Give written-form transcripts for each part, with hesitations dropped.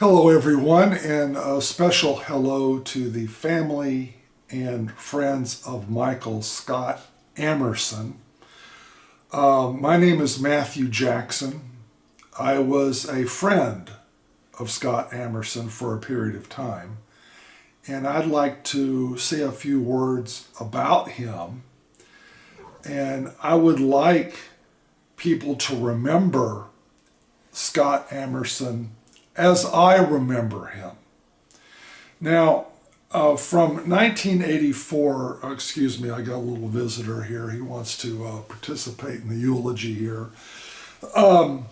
Hello, everyone, and a special hello to the family and friends of Michael Scott Amerson. My name is Matthew Jackson. I was a friend of Scott Amerson for a period of time, and I'd like to say a few words about him. And I would like people to remember Scott Amerson as I remember him. Now, from 1984, excuse me, I got a little visitor here. He wants to participate in the eulogy here. From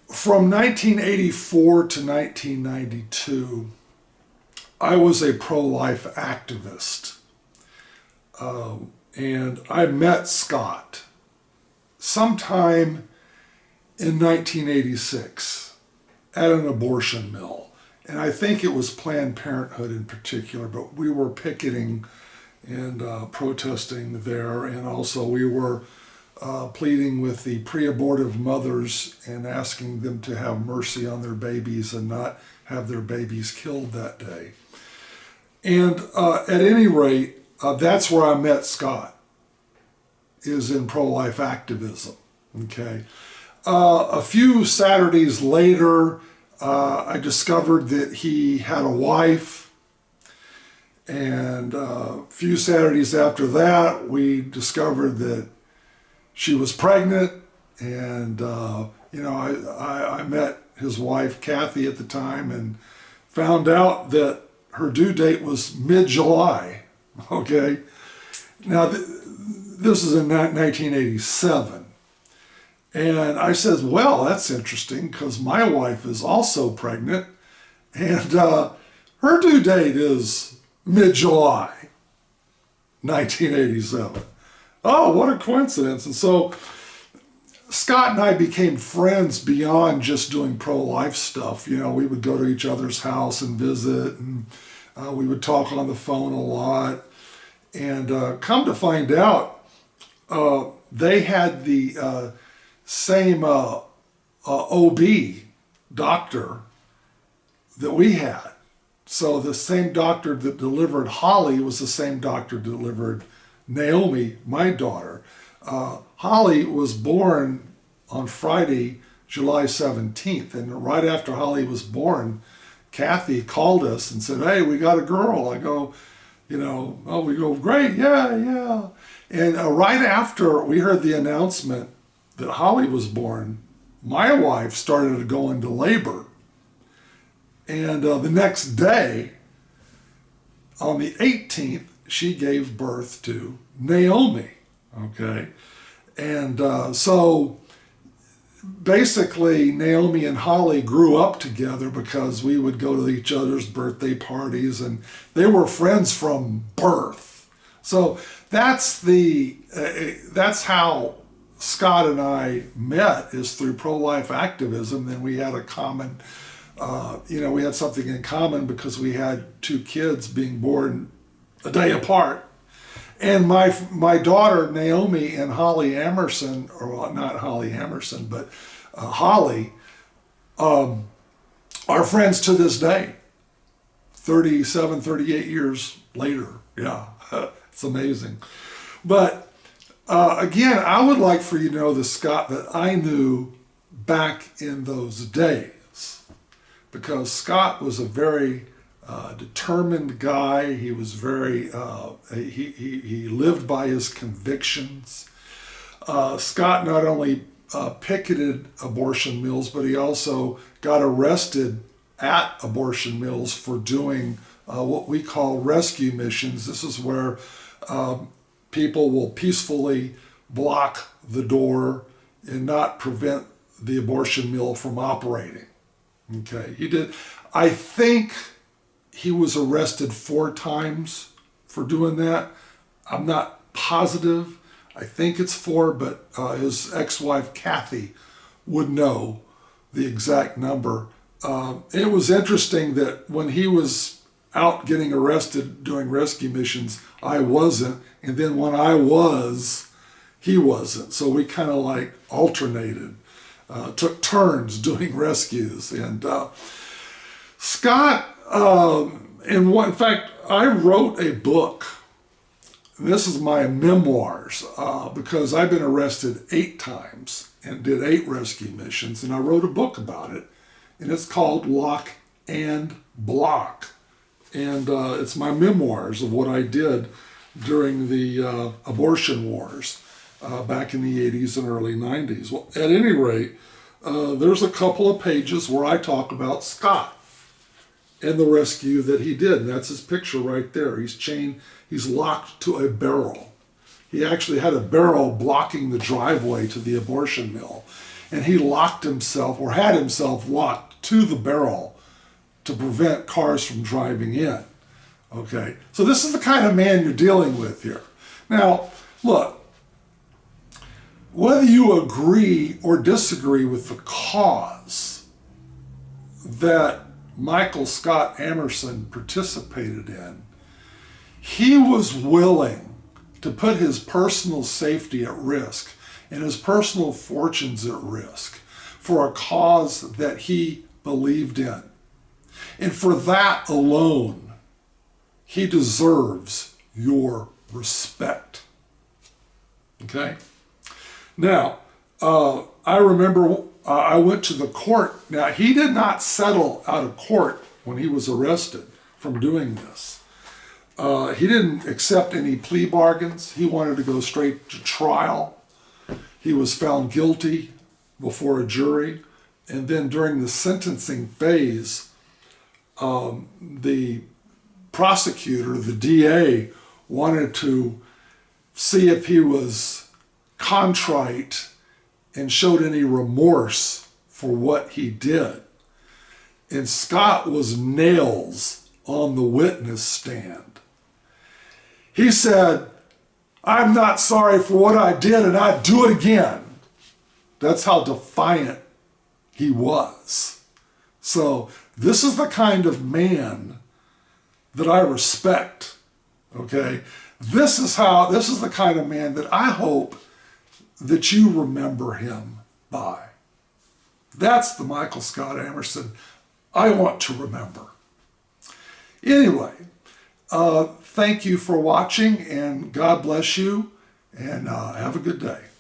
1984 to 1992, I was a pro-life activist. And I met Scott sometime in 1986 at an abortion mill. And I think it was Planned Parenthood in particular, but we were picketing and protesting there. And also we were pleading with the pre-abortive mothers and asking them to have mercy on their babies and not have their babies killed that day. And at any rate, that's where I met Scott, is in pro-life activism, okay? A few Saturdays later, I discovered that he had a wife, and a few Saturdays after that, we discovered that she was pregnant, and I met his wife, Kathy, at the time, and found out that her due date was mid-July. Okay, now this is in 1987, and I said, well, that's interesting because my wife is also pregnant, and her due date is mid-July, 1987. Oh, what a coincidence. And so Scott and I became friends beyond just doing pro-life stuff. You know, we would go to each other's house and visit, and we would talk on the phone a lot. And come to find out, they had the same OB doctor that we had. So the same doctor that delivered Holly was the same doctor that delivered Naomi, my daughter. Holly was born on Friday, July 17th. And right after Holly was born, Kathy called us and said, hey, we got a girl. I go, we go, great, yeah. And right after we heard the announcement that Holly was born, my wife started to go into labor. And the next day, on the 18th, she gave birth to Naomi, okay? And so basically, Naomi and Holly grew up together because we would go to each other's birthday parties, and they were friends from birth. So that's how Scott and I met, is through pro-life activism. Then we had a common, we had something in common because we had two kids being born a day apart. And my daughter, Naomi, and Holly Amerson, or not Holly Amerson, but Holly, are friends to this day, 37, 38 years later. Yeah, it's amazing. But again, I would like for you to know the Scott that I knew back in those days, because Scott was a very determined guy. He was very, he lived by his convictions. Scott not only picketed abortion mills, but he also got arrested at abortion mills for doing what we call rescue missions. This is where people will peacefully block the door and not prevent the abortion mill from operating. Okay, he did. I think he was arrested 4 times for doing that. I'm not positive. I think it's 4, but his ex-wife Kathy would know the exact number. It was interesting that when he was out getting arrested doing rescue missions, I wasn't. And then when I was, he wasn't. So we kind of like alternated, took turns doing rescues. And Scott, in fact, I wrote a book. This is my memoirs because I've been arrested 8 times and did 8 rescue missions, and I wrote a book about it, and it's called Lock and Block. And it's my memoirs of what I did during the abortion wars back in the 80s and early 90s. Well, at any rate, there's a couple of pages where I talk about Scott and the rescue that he did. And that's his picture right there. He's locked to a barrel. He actually had a barrel blocking the driveway to the abortion mill. And he locked himself, or had himself locked to the barrel to prevent cars from driving in. Okay, so this is the kind of man you're dealing with here. Now, look, whether you agree or disagree with the cause that Michael Scott Amerson participated in, he was willing to put his personal safety at risk and his personal fortunes at risk for a cause that he believed in. And for that alone, he deserves your respect. Okay? Now, I remember I went to the court. Now, he did not settle out of court when he was arrested from doing this. He didn't accept any plea bargains. He wanted to go straight to trial. He was found guilty before a jury. And then during the sentencing phase, the prosecutor, the DA, wanted to see if he was contrite and showed any remorse for what he did. And Scott was nails on the witness stand. He said, "I'm not sorry for what I did, and I'd do it again." That's how defiant he was. So this is the kind of man that I respect. Okay? This is the kind of man that I hope that you remember him by. That's the Michael Scott Amerson I want to remember. Anyway, thank you for watching, and God bless you, and have a good day.